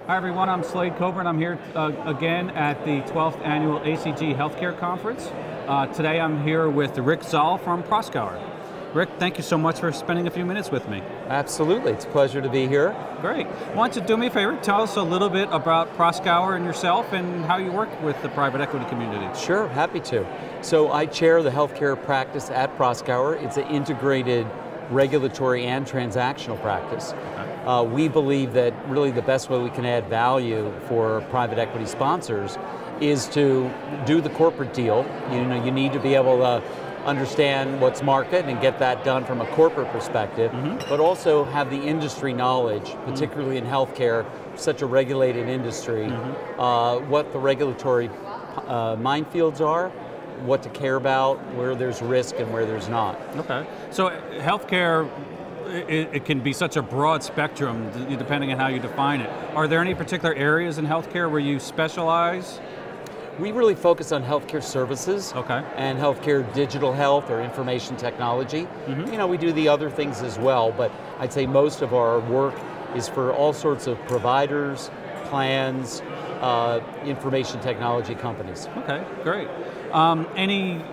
Hi everyone, I'm Slade Coburn. I'm here again at the 12th Annual ACG Healthcare Conference. Today I'm here with Rick Zall from Proskauer. Rick, thank you so much for spending a few minutes with me. Absolutely, it's a pleasure to be here. Great. Why don't you do me a favor, tell us a little bit about Proskauer and yourself and how you work with the private equity community. Sure, happy to. So I chair the healthcare practice at Proskauer. It's an integrated regulatory and transactional practice. We believe that really the best way we can add value for private equity sponsors is to do the corporate deal. You need to be able to understand what's market and get that done from a corporate perspective, but also have the industry knowledge, particularly in healthcare, such a regulated industry, what the regulatory minefields are, what to care about, where there's risk and where there's not. Okay, so healthcare, it can be such a broad spectrum depending on how you define it. Are there any particular areas in healthcare where you specialize? We really focus on healthcare services and healthcare digital health or information technology. We do the other things as well, but I'd say most of our work is for all sorts of providers, plans, information technology companies. Okay, great. Any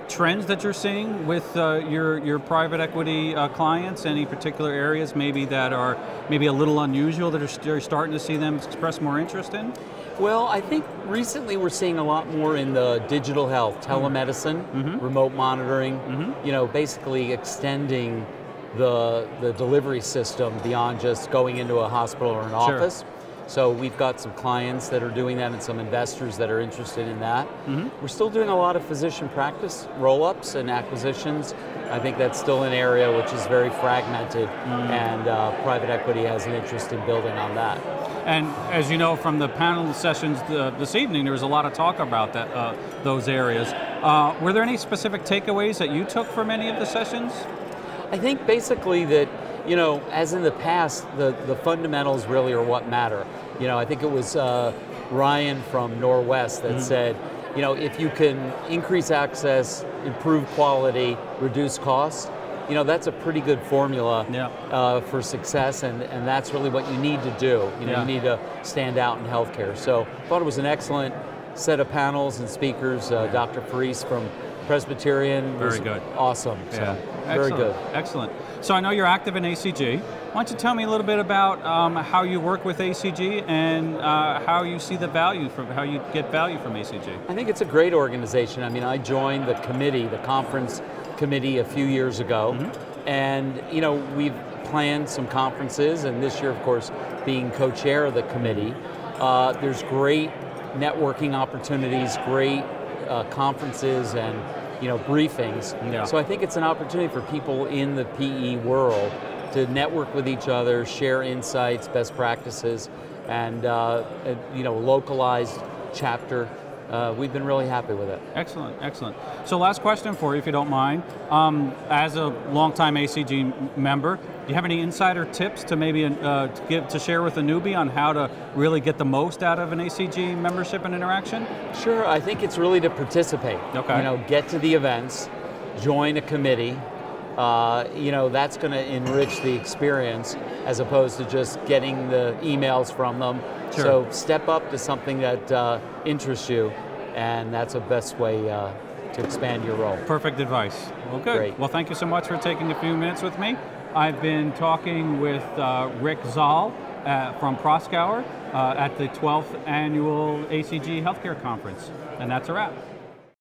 trends that you're seeing with your private equity clients? Any particular areas maybe that are maybe a little unusual that you're starting to see them express more interest in? Well, I think recently we're seeing a lot more in the digital health, telemedicine, remote monitoring, basically extending the delivery system beyond just going into a hospital or an office. So we've got some clients that are doing that and some investors that are interested in that. We're still doing a lot of physician practice roll-ups and acquisitions. I think that's still an area which is very fragmented and private equity has an interest in building on that. And as you know from the panel sessions this evening, there was a lot of talk about those areas. Were there any specific takeaways that you took from any of the sessions? I think basically that, as in the past, the fundamentals really are what matter. I think it was Ryan from Norwest that said, if you can increase access, improve quality, reduce costs, that's a pretty good formula for success, and that's really what you need to do. You need to stand out in healthcare. So I thought it was an excellent set of panels and speakers. Dr. Faris from Presbyterian was awesome. So very good. Excellent. So I know you're active in ACG. Why don't you tell me a little bit about how you work with ACG and how you see the value from how you get value from ACG? I think it's a great organization. I mean, I joined the committee, the conference committee a few years ago, and we've planned some conferences, and this year, of course, being co-chair of the committee, there's great networking opportunities, great conferences and briefings. So I think it's an opportunity for people in the PE world to network with each other, share insights, best practices, and localized chapter. We've been really happy with it. Excellent, excellent. So last question for you, if you don't mind. As a longtime ACG member, do you have any insider tips to maybe to share with a newbie on how to really get the most out of an ACG membership and interaction? Sure, I think it's really to participate. Get to the events, join a committee. That's going to enrich the experience as opposed to just getting the emails from them. So step up to something that interests you, and that's the best way to expand your role. Perfect advice. Well, good. Great. Well, thank you so much for taking a few minutes with me. I've been talking with Rick Zall from Proskauer at the 12th Annual ACG Healthcare Conference, and that's a wrap.